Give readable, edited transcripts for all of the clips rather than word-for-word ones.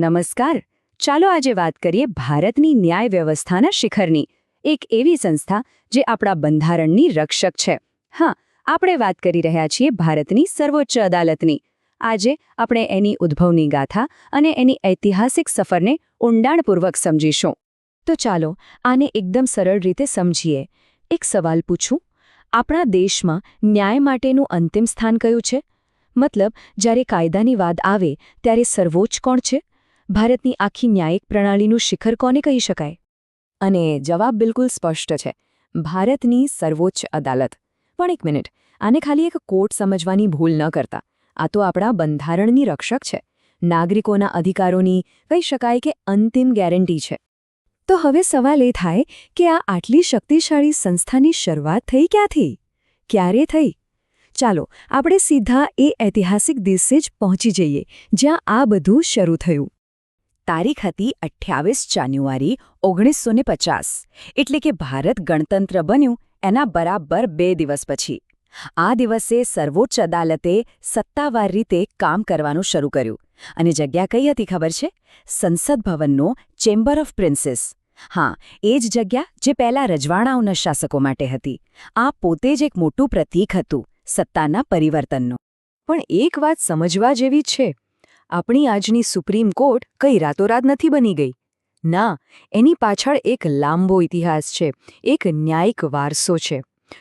નમસ્કાર. ચાલો આજે વાત કરીએ ભારતની ન્યાય વ્યવસ્થાના શિખરની, એક એવી સંસ્થા જે આપણા બંધારણની રક્ષક છે. હા, આપણે વાત કરી રહ્યા છીએ ભારતની સર્વોચ્ચ અદાલતની. આજે આપણે એની ઉદ્ભવની ગાથા અને એની ઐતિહાસિક સફરને ઊંડાણપૂર્વક સમજીશું. તો ચાલો આને એકદમ સરળ રીતે સમજીએ. એક સવાલ પૂછું, આપણા દેશમાં ન્યાય માટેનું અંતિમ સ્થાન કયું છે? મતલબ, જ્યારે કાયદાની વાત આવે ત્યારે સર્વોચ્ચ કોણ છે? ભારતની આખી ન્યાયિક પ્રણાલીનું શિખર કોને કહી શકાય? અને જવાબ બિલકુલ સ્પષ્ટ છે, ભારતની સર્વોચ્ચ અદાલત. પણ એક મિનિટ, આને ખાલી એક કોર્ટ સમજવાની ભૂલ ન કરતા. આ તો આપણા બંધારણની રક્ષક છે, નાગરિકોના અધિકારોની કહી શકાય કે અંતિમ ગેરંટી છે. તો હવે સવાલ એ થાય કે આ આટલી શક્તિશાળી સંસ્થાની શરૂઆત થઈ ક્યાંથી? ક્યારે થઈ? ચાલો આપણે સીધા એ ઐતિહાસિક દિવસે જ પહોંચી જઈએ જ્યાં આ બધું શરૂ થયું. તારીખ હતી 28 જાન્યુઆરી 1950, એટલે કે ભારત ગણતંત્ર બન્યું એના બરાબર 2 દિવસ પછી. આ દિવસે સર્વોચ્ચ અદાલતે સત્તાવાર રીતે કામ કરવાનું શરૂ કર્યું. અને જગ્યા કઈ હતી ખબર છે? સંસદ ભવનનો ચેમ્બર ઓફ પ્રિન્સીસ. હા, એ જ જગ્યા જે પહેલા રજવાડાઓના શાસકો માટે હતી. આ પોતે જ એક મોટું પ્રતીક હતું સત્તાના પરિવર્તનનું. પણ એક વાત સમજવા જેવી છે, આપણી આજની સુપ્રીમ કોર્ટ કઈ રાતોરાત નથી બની ગઈ. ના, એની પાછળ એક લાંબો ઇતિહાસ છે, એક ન્યાયિક વારસો છે.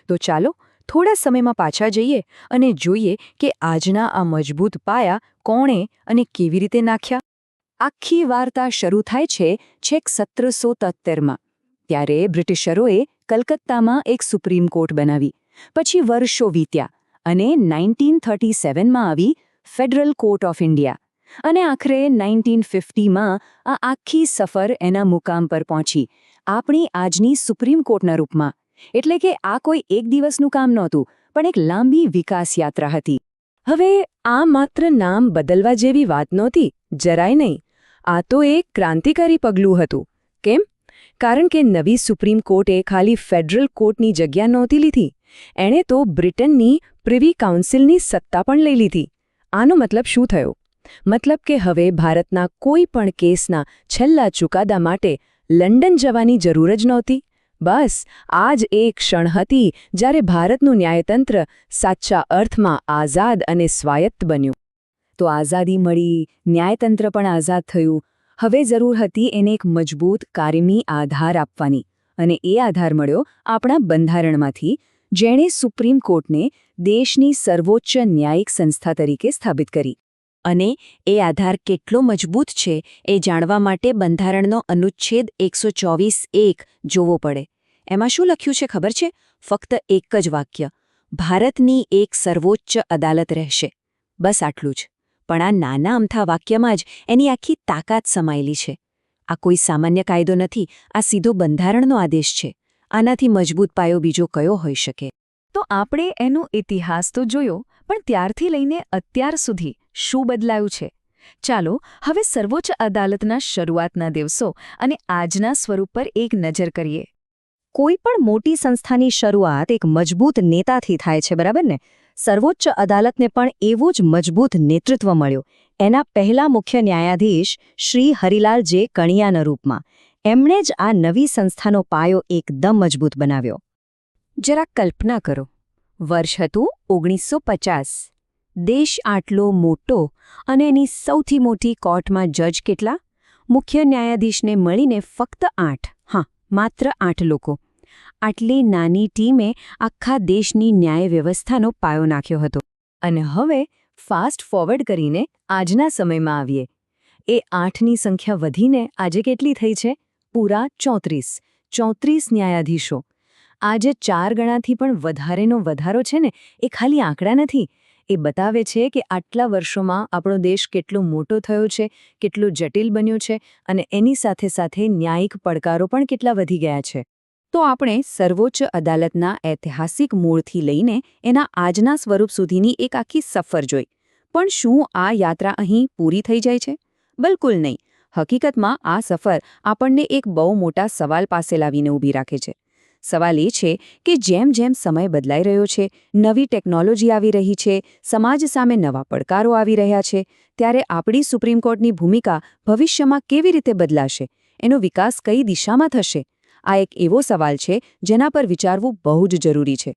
તો ચાલો થોડા સમયમાં પાછા જઈએ અને જોઈએ કે આજના આ મજબૂત પાયા કોણે અને કેવી રીતે નાખ્યા. આખી વાર્તા શરૂ થાય છે છેક 1773માં. ત્યારે બ્રિટિશરોએ કલકત્તામાં એક સુપ્રીમ કોર્ટ બનાવી. પછી વર્ષો વીત્યા અને 1937માં આવી ફેડરલ કોર્ટ ઓફ ઇન્ડિયા. અને આખરે 1950માં આ આખી સફર એના મુકામ પર પહોંચી, આપણી આજની સુપ્રીમ કોર્ટના રૂપમાં. એટલે કે આ કોઈ એક દિવસનું કામ નહોતું, પણ એક લાંબી વિકાસ યાત્રા હતી. હવે આ માત્ર નામ બદલવા જેવી વાત નહોતી, જરાય નહીં. આ તો એક ક્રાંતિકારી પગલું હતું. કેમ? કારણ કે નવી સુપ્રીમ કોર્ટે ખાલી ફેડરલ કોર્ટની જગ્યા નહોતી લીધી, એણે તો બ્રિટનની પ્રિવી કાઉન્સિલની સત્તા પણ લઈ લીધી. આનો મતલબ શું થયો? મતલબ કે હવે ભારતના કોઈ પણ કેસના છેલ્લા ચુકાદા માટે લંડન જવાની જરૂર જ નહોતી. બસ આ જ એ ક્ષણ હતી જ્યારે ભારતનું ન્યાયતંત્ર સાચા અર્થમાં આઝાદ અને સ્વાયત્ત બન્યું. તો આઝાદી મળી, ન્યાયતંત્ર પણ આઝાદ થયું. હવે જરૂર હતી એને એક મજબૂત કાયમી આધાર આપવાની. અને એ આધાર મળ્યો આપણા બંધારણમાંથી, જેણે સુપ્રીમ કોર્ટને દેશની સર્વોચ્ચ ન્યાયિક સંસ્થા તરીકે સ્થાપિત કરી. અને એ આધાર કેટલો મજબૂત છે એ જાણવા માટે બંધારણનો અનુચ્છેદ 124(1) જોવો પડે. એમાં શું લખ્યું છે ખબર છે? ફક્ત એક જ વાક્ય: ભારતની એક સર્વોચ્ચ અદાલત રહેશે. બસ આટલું જ. પણ આ નાના અમથા વાક્યમાં જ એની આખી તાકાત સમાયેલી છે. આ કોઈ સામાન્ય કાયદો નથી, આ સીધો બંધારણનો આદેશ છે. આનાથી મજબૂત પાયો બીજો કયો હોઈ શકે? તો આપણે એનો ઇતિહાસ તો જોયો, પણ ત્યારથી લઈને અત્યાર સુધી શું બદલાયું છે? ચાલો હવે સર્વોચ્ચ અદાલતના શરૂઆતના દિવસો અને આજના સ્વરૂપ પર એક નજર કરીએ. કોઈ પણ મોટી સંસ્થાની શરૂઆત એક મજબૂત નેતાથી થાય છે, બરાબર ને? સર્વોચ્ચ અદાલતને પણ એવું જ મજબૂત નેતૃત્વ મળ્યું એના પહેલા મુખ્ય ન્યાયાધીશ શ્રી હરિલાલ જે કણિયાના રૂપમાં. એમણે જ આ નવી સંસ્થાનો પાયો એકદમ મજબૂત બનાવ્યો. જરા કલ્પના કરો, વર્ષ હતું 1950. દેશ આટલો મોટો અને એની સૌથી મોટી કોર્ટમાં જજ કેટલા? મુખ્ય ન્યાયાધીશને મળીને ફક્ત 8. હા, માત્ર 8 લોકો. આટલી નાની ટીમે આખા દેશની ન્યાય વ્યવસ્થાનો પાયો નાખ્યો હતો. અને હવે ફાસ્ટ ફોરવર્ડ કરીને આજના સમયમાં આવીએ. એ 8ની સંખ્યા વધીને આજે કેટલી થઈ છે? પૂરા 34. 34 ન્યાયાધીશો. આજે 4 ગણાથી પણ વધારેનો વધારો છે ને, એ ખાલી આંકડા નથી. એ બતાવે છે કે આટલા વર્ષોમાં આપણો દેશ કેટલો મોટો થયો છે, કેટલો જટિલ બન્યો છે, અને એની સાથે સાથે ન્યાયિક પડકારો પણ કેટલા વધી ગયા છે. તો આપણે સર્વોચ્ચ અદાલતના ઐતિહાસિક મૂળથી લઈને એના આજના સ્વરૂપ સુધીની એક આખી સફર જોઈ. પણ શું આ યાત્રા અહીં પૂરી થઈ જાય છે? બિલકુલ નહીં. હકીકતમાં આ સફર આપણને એક બહુ મોટા સવાલ પાસે લાવીને ઊભી રાખે છે. સવાલ એ છે કે જેમ જેમ સમય બદલાઈ રહ્યો છે, નવી ટેકનોલોજી આવી રહી છે, સમાજ સામે નવા પડકારો આવી રહ્યા છે, ત્યારે આપણી સુપ્રીમ કોર્ટની ભૂમિકા ભવિષ્યમાં કેવી રીતે બદલાશે? એનો વિકાસ કઈ દિશામાં થશે? આ એક એવો સવાલ છે જેના પર વિચારવું બહુ જ જરૂરી છે.